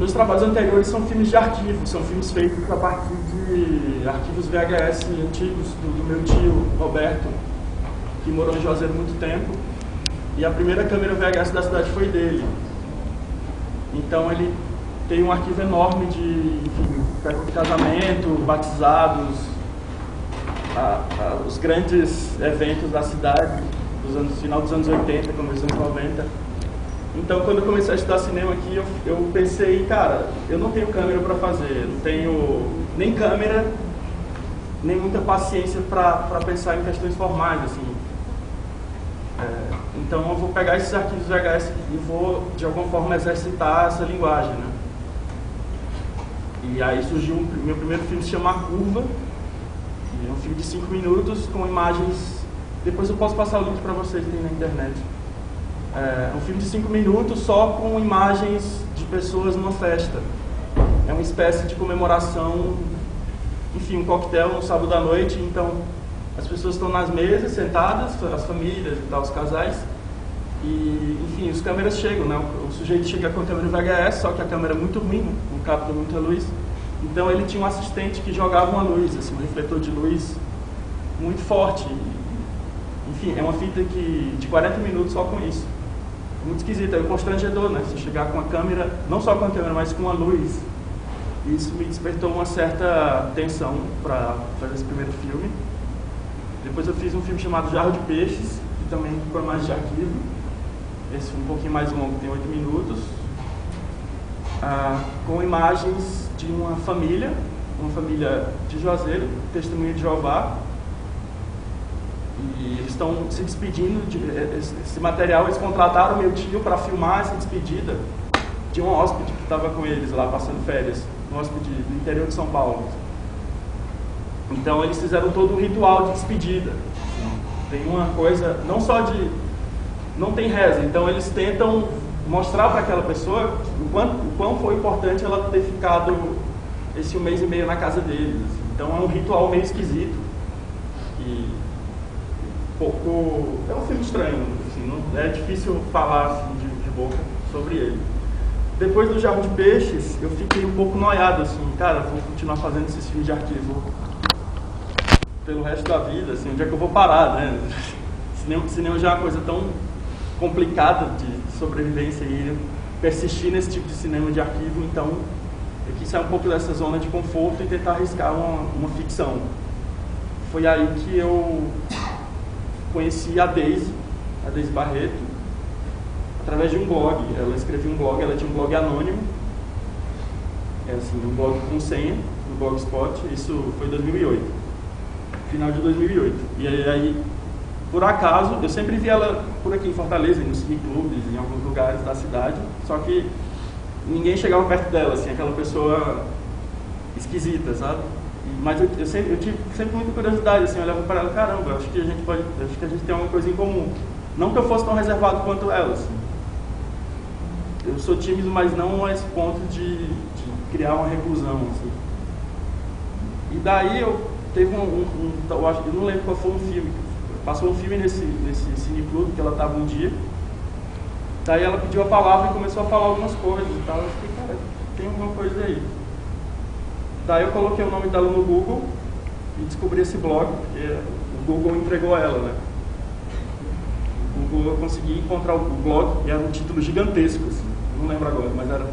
meus trabalhos anteriores são filmes de arquivo, são filmes feitos a partir de arquivos VHS antigos do meu tio, Roberto, que morou em Juazeiro há muito tempo. E a primeira câmera VHS da cidade foi dele. Então ele tem um arquivo enorme de, enfim, festa de casamento, batizados, os grandes eventos da cidade, final dos anos 80, começo dos anos 90. Então, quando eu comecei a estudar cinema aqui, eu pensei, cara, eu não tenho câmera para fazer, não tenho nem câmera, nem muita paciência para pensar em questões formais, assim. Então, eu vou pegar esses arquivos VHS e vou, de alguma forma, exercitar essa linguagem, né? E aí surgiu meu primeiro filme, se chama A Curva, que é um filme de 5 minutos com imagens. Depois eu posso passar o link para vocês, tem na internet. É um filme de 5 minutos só com imagens de pessoas numa festa. É uma espécie de comemoração, enfim, um coquetel no sábado à noite. Então, as pessoas estão nas mesas, sentadas, as famílias e tal, os casais. E, enfim, os câmeras chegam, né? O sujeito chega com a câmera VHS, só que a câmera é muito ruim, não capta muita luz. Então, ele tinha um assistente que jogava uma luz, assim, um refletor de luz muito forte. Enfim, é uma fita de 40 minutos só com isso. Muito esquisito, é um constrangedor, né? Você chegar com a câmera, não só com a câmera, mas com a luz. E isso me despertou uma certa tensão para fazer esse primeiro filme. Depois eu fiz um filme chamado Jarro de Peixes, que também foi mais de arquivo. Esse um pouquinho mais longo, tem 8 minutos. Com imagens de uma família de Juazeiro, Testemunha de Jeová. E eles estão se despedindo, esse material eles contrataram meu tio para filmar essa despedida de um hóspede que estava com eles lá passando férias, um hóspede do interior de São Paulo. Então eles fizeram todo um ritual de despedida. Tem uma coisa, não tem reza, então eles tentam mostrar para aquela pessoa o quão foi importante ela ter ficado esse 1 mês e meio na casa deles. Então é um ritual meio esquisito. É um filme estranho, assim, não, é difícil falar assim, de boca sobre ele. Depois do Jarro de Peixes, eu fiquei um pouco noiado, assim, cara, vou continuar fazendo esses filmes de arquivo pelo resto da vida, assim, onde é que eu vou parar, né? Cinema já é uma coisa tão complicada de sobrevivência e eu persistir nesse tipo de cinema de arquivo, então eu quis sair um pouco dessa zona de conforto e tentar arriscar uma ficção. Foi aí que eu conheci a Deise Barreto, através de um blog. Ela escrevia um blog, ela tinha um blog anônimo, assim, um blog com senha, no Blogspot. Isso foi em 2008, final de 2008. E aí, por acaso, eu sempre vi ela por aqui em Fortaleza, nos cineclubes, em alguns lugares da cidade, só que ninguém chegava perto dela, assim, aquela pessoa esquisita, sabe? Mas eu tive sempre muita curiosidade, assim, eu olhava para ela, caramba, acho que a gente tem uma coisa em comum. Não que eu fosse tão reservado quanto ela, assim. Eu sou tímido, mas não a esse ponto de criar uma reclusão, assim. E daí eu não lembro qual foi um filme, passou um filme nesse cineclube que ela estava um dia. Daí ela pediu a palavra e começou a falar algumas coisas e tal. Eu fiquei, cara, tem alguma coisa aí. Daí eu coloquei o nome dela no Google e descobri esse blog, porque o Google entregou ela, né? O Google eu consegui encontrar o blog e era um título gigantesco, assim, não lembro agora, mas era,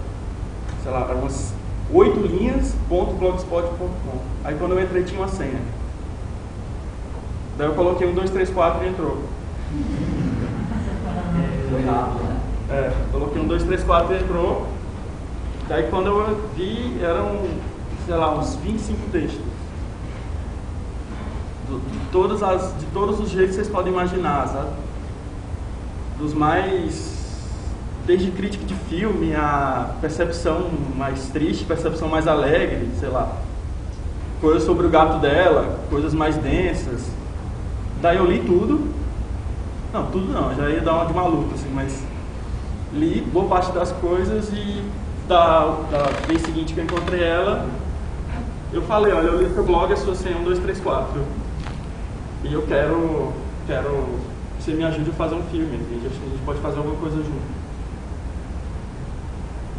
sei lá, eram umas 8 linhas.blogspot.com. Aí quando eu entrei tinha uma senha. Daí eu coloquei 1, 2, 3, 4 e entrou. Foi rápido, né? Coloquei 1, 2, 3, 4 e entrou. Daí quando eu vi, eram, sei lá, uns 25 textos. De todos os jeitos que vocês podem imaginar, sabe? Dos mais... Desde crítica de filme, a percepção mais triste, percepção mais alegre, sei lá. Coisas sobre o gato dela, coisas mais densas. Daí eu li tudo. Não, tudo não, já ia dar uma de maluco, assim, mas... Li boa parte das coisas e da vez seguinte que eu encontrei ela, eu falei, olha, eu li seu blog, a sua senha 1, 2, 3, 4. E eu quero que você me ajude a fazer um filme, assim, a gente pode fazer alguma coisa junto.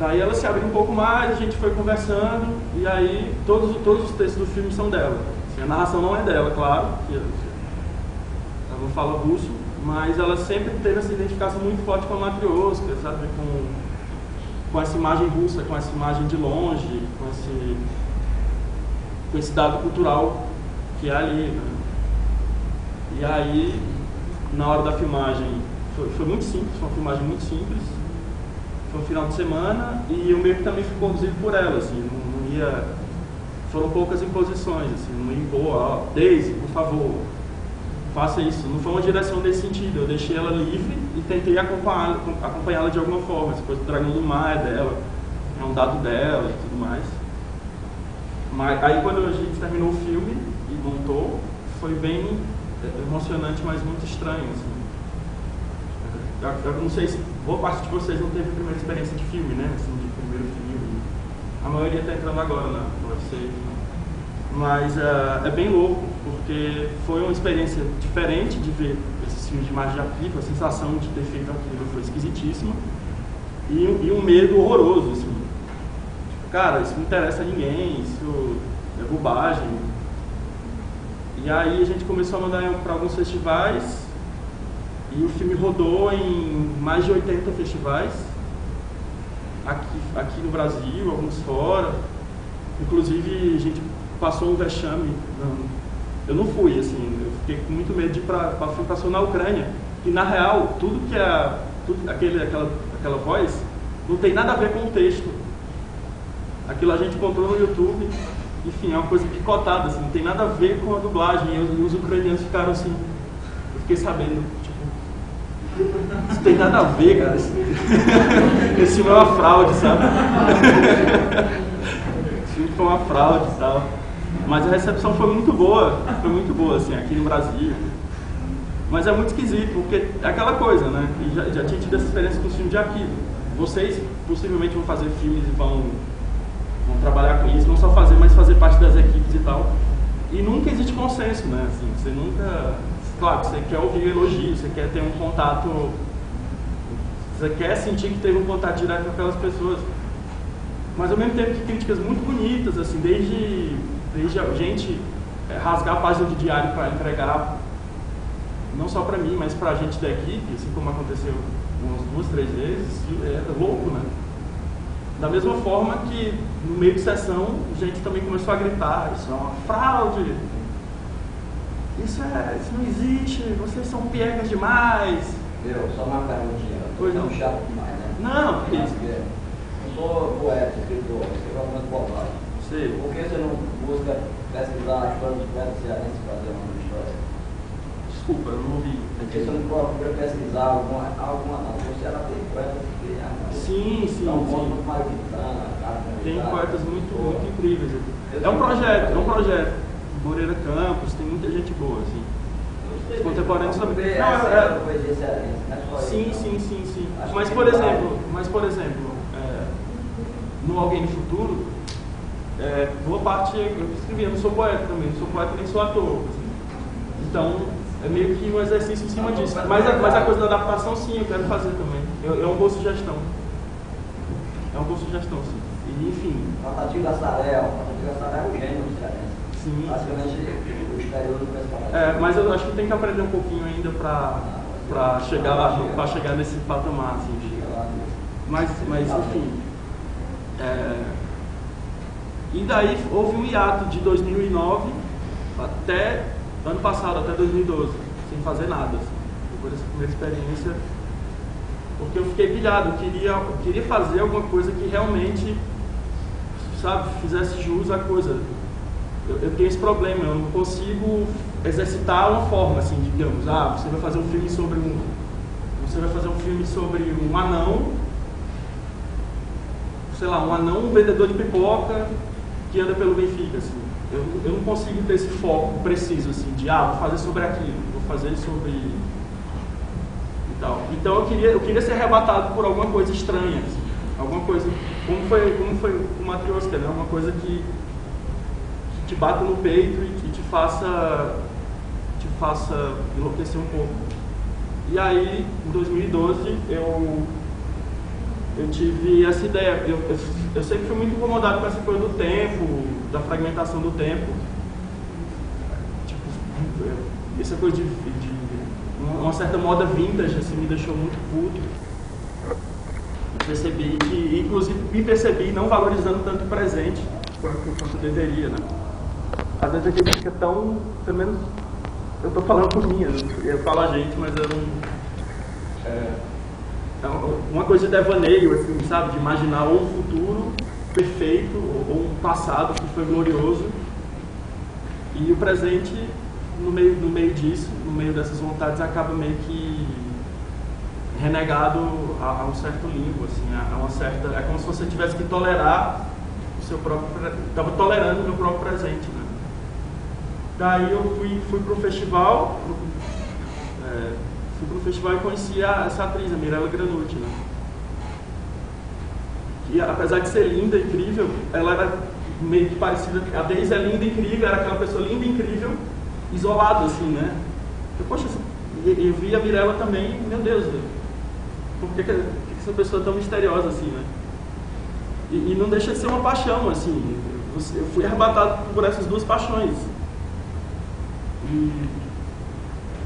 Daí ela se abriu um pouco mais, a gente foi conversando, e aí todos os textos do filme são dela. Assim, a narração não é dela, claro, ela não fala russo, mas ela sempre teve essa identificação muito forte com a Matrioska, sabe? Com essa imagem russa, com essa imagem de longe, com esse dado cultural que é ali, né? E aí, na hora da filmagem, foi muito simples, foi uma filmagem muito simples. Foi um final de semana e eu meio que também fui conduzido por ela, assim, não ia... Foram poucas imposições, assim, não ia impor, ó, Daisy, por favor, faça isso. Não foi uma direção desse sentido, eu deixei ela livre e tentei acompanhá-la de alguma forma. Essa coisa do Dragão do Mar é dela, é um dado dela e tudo mais. Mas aí quando a gente terminou o filme e montou, foi bem emocionante, mas muito estranho, assim. Eu não sei se boa parte de vocês não teve a primeira experiência de filme, né? Assim, de primeiro filme. A maioria está entrando agora na UFC. Mas é bem louco, porque foi uma experiência diferente de ver esses filmes de imagem de arquivo. A sensação de ter feito aquilo foi esquisitíssima. E um medo horroroso, assim. Tipo, cara, isso não interessa a ninguém, isso é bobagem. E aí a gente começou a mandar para alguns festivais. E o filme rodou em mais de 80 festivais, aqui no Brasil, alguns fora. Inclusive, a gente passou um vexame. Eu não fui, assim, eu fiquei com muito medo de ir para o filme, passou na Ucrânia. E, na real, tudo que aquela voz não tem nada a ver com o texto. Aquilo a gente encontrou no YouTube, enfim, é uma coisa picotada, assim, não tem nada a ver com a dublagem. E os ucranianos ficaram assim, eu fiquei sabendo, isso tem nada a ver, cara. Esse filme é uma fraude, sabe? Esse filme foi uma fraude e tal. Mas a recepção foi muito boa, assim, aqui no Brasil. Mas é muito esquisito, porque é aquela coisa, né? E já tinha tido essa experiência com os filmes de arquivo. Vocês possivelmente vão fazer filmes e vão trabalhar com isso, não só fazer, mas fazer parte das equipes e tal. E nunca existe consenso, né? Assim, você nunca... Claro, você quer ouvir elogio, você quer ter um contato, você quer sentir que teve um contato direto com aquelas pessoas, mas ao mesmo tempo que críticas muito bonitas, assim, desde a gente rasgar a página de diário para entregar, não só para mim, mas para a gente da equipe, assim como aconteceu umas 2, 3 vezes, é louco, né? Da mesma forma que no meio de sessão a gente também começou a gritar, isso é uma fraude. Isso não existe, vocês são piegas demais. Só uma perguntinha. Pois não. Chato demais, né? Não, porque eu sou poeta, escritor, escrevo algumas bobagens. Sim. Por que você não busca pesquisar a história dos poetas cearenses para fazer uma história? Desculpa, eu não ouvi. Por que você não procura pesquisar alguma você ela tem poetas que sim. Tem poetas muito incríveis aqui. É um projeto. Moreira Campos, tem muita gente boa, assim. Os contemporâneos também. Sim. Mas por exemplo, no Alguém no Futuro, boa parte eu escrevi, eu não sou poeta também, não sou poeta nem sou ator. Assim. Então, é meio que um exercício em cima disso. Mas a coisa da adaptação, sim, eu quero fazer também. É uma boa sugestão. Sim. E, enfim. Patati Gassaré é um gênio do cearense. Sim. Basicamente, o exterior do pessoal. Mas eu acho que tem que aprender um pouquinho ainda para chegar lá, para chegar nesse patamar, assim. Mas enfim. E daí houve um hiato de 2009 até ano passado, até 2012, sem fazer nada, assim. Depois dessa primeira experiência, porque eu fiquei pilhado, eu queria fazer alguma coisa que realmente, sabe, fizesse jus à coisa. Eu tenho esse problema, eu não consigo exercitar uma forma, assim, digamos, você vai fazer um filme sobre um anão, sei lá, um anão vendedor de pipoca que anda pelo Benfica, assim. Eu não consigo ter esse foco preciso, assim, de, vou fazer sobre aquilo, vou fazer sobre... e tal. Então eu queria ser arrebatado por alguma coisa estranha, assim, alguma coisa, como foi com Matrioska, né? Uma coisa que te bata no peito e que te faça enlouquecer um pouco. E aí, em 2012, eu eu tive essa ideia. Eu sempre fui muito incomodado com essa coisa do tempo, da fragmentação do tempo. Tipo, essa coisa de uma certa moda vintage, assim, me deixou muito puto. Eu percebi que, inclusive, me percebi não valorizando tanto o presente quanto eu deveria, né? Às vezes a gente fica tão, pelo menos, eu tô falando por mim, eu falo a gente, mas eu não... uma coisa de devaneio, assim, sabe? De imaginar ou um futuro perfeito, ou um passado que foi glorioso, e o presente, no meio disso, no meio dessas vontades, acaba meio que renegado a um certo limbo, assim, a uma certa... É como se você tivesse que tolerar o seu próprio... Estava tolerando o meu próprio presente, né? Daí eu fui pro festival, e conheci essa atriz, a Mirella Granucci, né? E apesar de ser linda, incrível, ela era meio que parecida... A Daisy é linda e incrível, era aquela pessoa linda e incrível, isolada, assim, né? Poxa, eu vi a Mirella também, meu Deus, por que essa pessoa é tão misteriosa, assim, né? E não deixa de ser uma paixão, assim. Eu fui arrebatado por essas duas paixões. E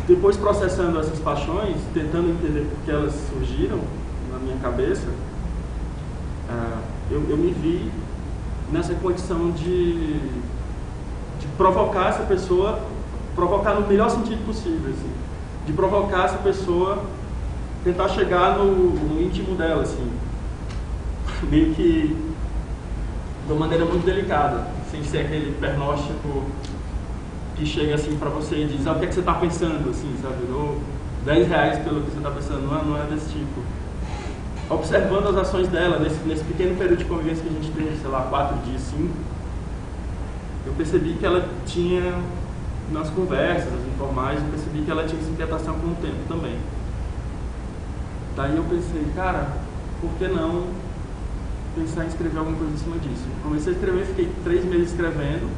depois, processando essas paixões, tentando entender por que elas surgiram na minha cabeça, eu me vi nessa condição de provocar essa pessoa, provocar no melhor sentido possível, assim, de provocar essa pessoa, tentar chegar no íntimo dela, assim, meio que de uma maneira muito delicada, sem ser aquele pernóstico que chega assim pra você e diz, o que é que você tá pensando, assim, sabe? Eu dou R$10 pelo que você tá pensando, não é desse tipo. Observando as ações dela, nesse pequeno período de convivência que a gente teve, sei lá, 4 dias, 5, eu percebi que ela tinha, nas conversas informais, eu percebi que ela tinha essa inquietação com o tempo também. Daí eu pensei, cara, por que não pensar em escrever alguma coisa em cima disso? Eu comecei a escrever, fiquei 3 meses escrevendo,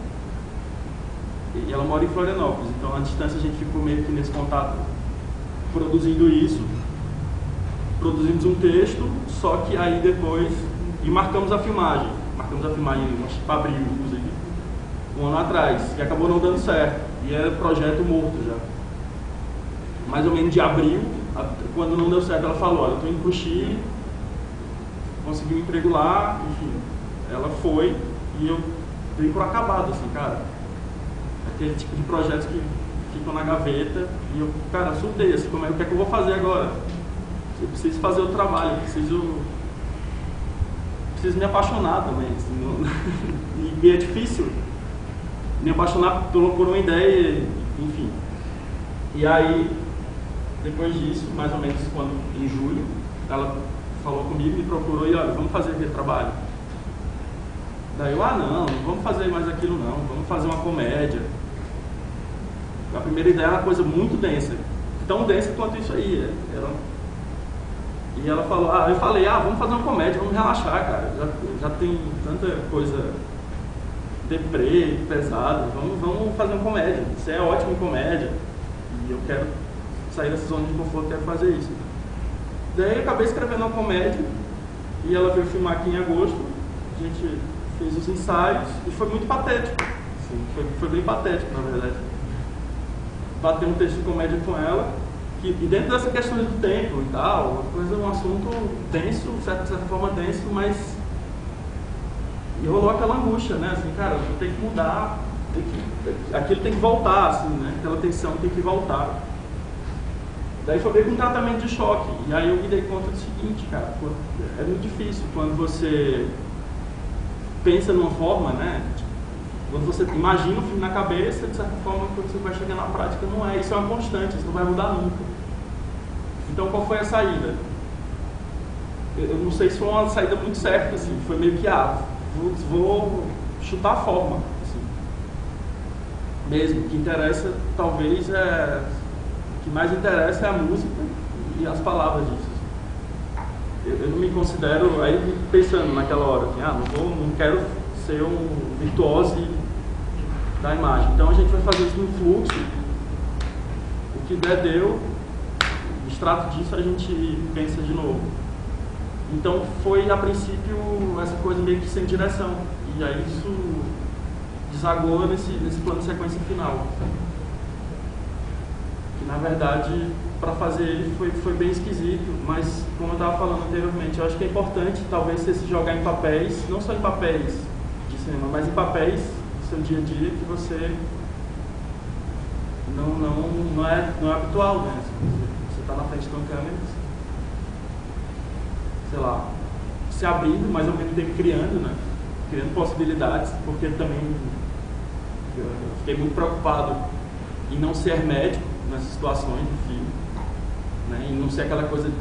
e ela mora em Florianópolis, então à distância a gente ficou meio que nesse contato, produzindo isso, produzimos um texto, só que aí depois, e marcamos a filmagem para abril, inclusive, 1 ano atrás, e acabou não dando certo, e era projeto morto já. Mais ou menos de abril, quando não deu certo, ela falou, olha, eu estou indo pro Chile, consegui um emprego lá, enfim, ela foi, e eu dei por acabado, assim, cara, aquele tipo de projetos que ficam na gaveta, e eu, cara, surtei, assim, o que é que eu vou fazer agora? Eu preciso fazer o trabalho, eu preciso me apaixonar também, assim, e é difícil me apaixonar por uma ideia, enfim. E aí, depois disso, mais ou menos em julho, ela falou comigo, me procurou e olha, vamos fazer aquele trabalho. Daí eu, não vamos fazer mais aquilo não, vamos fazer uma comédia. A primeira ideia era uma coisa muito densa, tão densa quanto isso aí. E ela falou, eu falei, vamos fazer uma comédia, vamos relaxar, cara, já tem tanta coisa deprê, pesada, vamos fazer uma comédia, você é ótimo em comédia, e eu quero sair dessa zona de conforto, quero fazer isso. Daí eu acabei escrevendo uma comédia, e ela veio filmar aqui em agosto, a gente fez os ensaios, e foi muito patético, assim, foi bem patético, na verdade. Bater um texto de comédia com ela, e dentro dessa questão do tempo e tal, um assunto denso, de certa forma denso, mas e rolou aquela angústia, né, assim, cara, eu tenho que mudar, aquilo tem que voltar, assim, né, aquela tensão tem que voltar. Daí foi meio que um tratamento de choque, e aí eu me dei conta do seguinte, cara, é muito difícil quando você pensa numa forma, né, quando você imagina o filme na cabeça, de certa forma, quando você vai chegar na prática, não é. Isso é uma constante, isso não vai mudar nunca. Então, qual foi a saída? Eu não sei se foi uma saída muito certa, assim. Foi meio que, vou chutar a forma, assim. Mesmo, o que interessa, talvez, o que mais interessa é a música e as palavras disso. Eu não me considero, aí pensando naquela hora, assim, não quero ser um virtuoso da imagem. Então a gente vai fazer isso no fluxo. O que der, deu. O extrato disso a gente pensa de novo. Então foi, a princípio, essa coisa meio que sem direção. E aí isso desagou nesse plano de sequência final. Que na verdade, para fazer ele foi bem esquisito, mas como eu estava falando anteriormente, eu acho que é importante talvez você se jogar em papéis, não só em papéis de cinema, mas em papéis do seu dia a dia que você não é habitual, né? Você está na frente de uma câmera, sei lá, se abrindo, mas ao mesmo tempo criando, né? Criando possibilidades, porque também eu fiquei muito preocupado em não ser hermético nessas situações do filme, né? E não ser aquela coisa de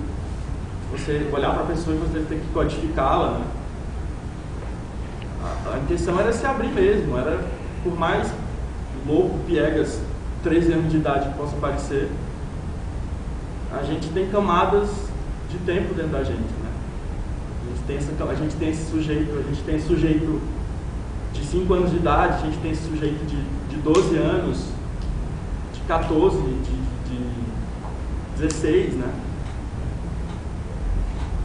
você olhar para a pessoa e você ter que codificá-la, né? A intenção era se abrir mesmo, era, por mais louco, piegas, 13 anos de idade que possa parecer, a gente tem camadas de tempo dentro da gente, né? A gente tem esse sujeito de 5 anos de idade, a gente tem esse sujeito de 12 anos, de 14, de 16, né?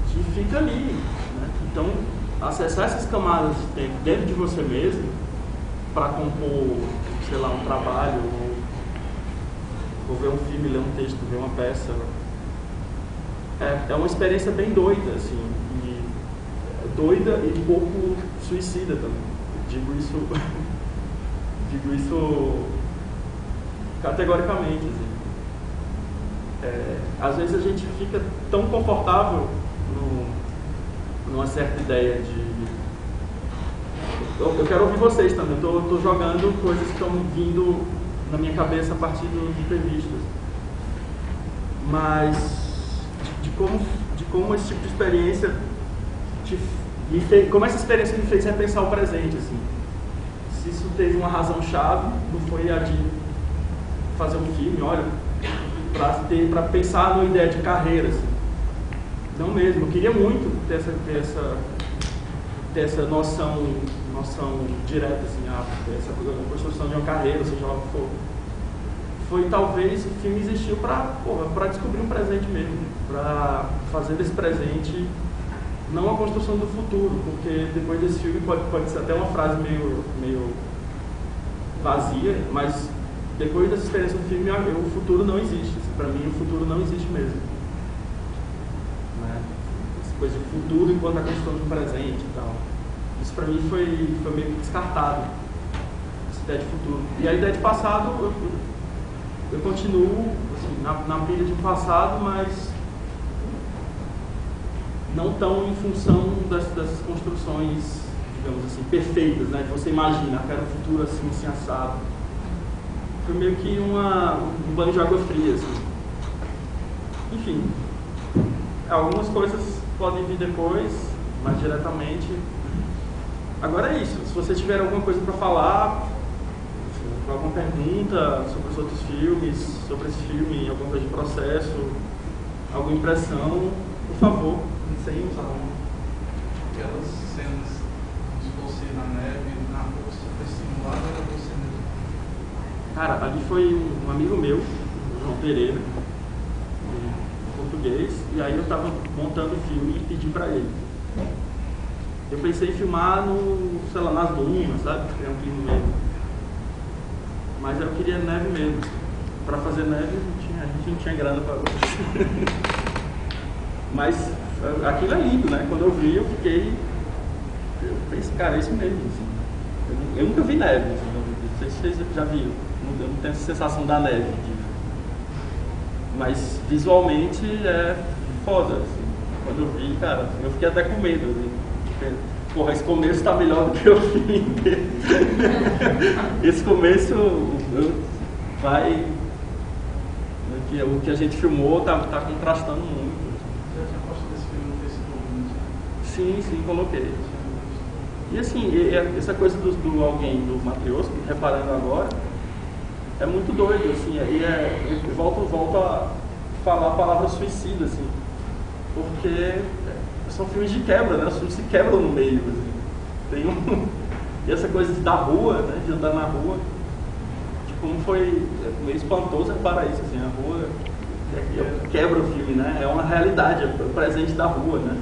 Que fica ali, né? Então, acessar essas camadas de tempo dentro de você mesmo para compor, sei lá, um trabalho, ou ver um filme, ler um texto, ver uma peça, é uma experiência bem doida, assim, doida e um pouco suicida também. Digo isso categoricamente, assim. Às vezes a gente fica tão confortável numa certa ideia de... Eu quero ouvir vocês também, eu estou jogando coisas que estão vindo na minha cabeça a partir de entrevistas. Mas de como esse tipo de experiência como essa experiência me fez repensar o presente, assim. Se isso teve uma razão-chave, não foi a de fazer um filme, olha, para pensar numa ideia de carreira, assim. Não mesmo, eu queria muito ter essa noção direta, assim, essa construção de uma carreira, seja lá o que for. Foi talvez o filme existiu para descobrir um presente mesmo, para fazer desse presente não a construção do futuro, porque depois desse filme pode ser até uma frase meio vazia, mas depois dessa experiência do filme, o futuro não existe. Para mim, o futuro não existe mesmo. Né? Essa coisa de futuro enquanto a construção de um presente e tal. Isso para mim foi meio que descartado, essa ideia de futuro. E a ideia de passado, eu continuo assim, na pilha de passado, mas não tão em função dessas construções, digamos assim, perfeitas, né? Que você imagina, quero um futuro assim, assim, assado. Foi meio que um banho de água fria, assim. Enfim, algumas coisas podem vir depois, mais diretamente. Agora é isso, se vocês tiverem alguma coisa para falar, alguma pergunta sobre os outros filmes, sobre esse filme, alguma coisa de processo, alguma impressão, por favor. Sem usar aquelas cenas de você na neve, na rua, foi simulado ou era você mesmo? Cara, ali foi um amigo meu, o João Pereira, português, e aí eu tava montando o filme e pedi pra ele. Eu pensei em filmar sei lá, nas dunas, sabe? Criar um clima mesmo. Mas eu queria neve mesmo. Pra fazer neve a gente não tinha grana pra Mas aquilo é lindo, né? Quando eu vi, eu pensei, cara, é isso mesmo, assim. Eu nunca vi neve, assim, não sei se vocês já viram, eu não tenho essa sensação da neve, mas visualmente é foda, assim. Quando eu vi, cara, eu fiquei até com medo, assim. Porra, esse começo tá melhor do que o fim inteiro. Esse começo vai... O que a gente filmou tá contrastando muito. Sim, coloquei. E assim, essa coisa do alguém, do Matrioska, reparando agora, é muito doido, assim, eu volto a falar a palavra suicida, assim, porque são filmes de quebra, né? Os filmes se quebram no meio, assim. E essa coisa da rua, né? De andar na rua, de como foi meio espantoso reparar isso, assim, a rua quebra o filme, né? É uma realidade, é o presente da rua, né?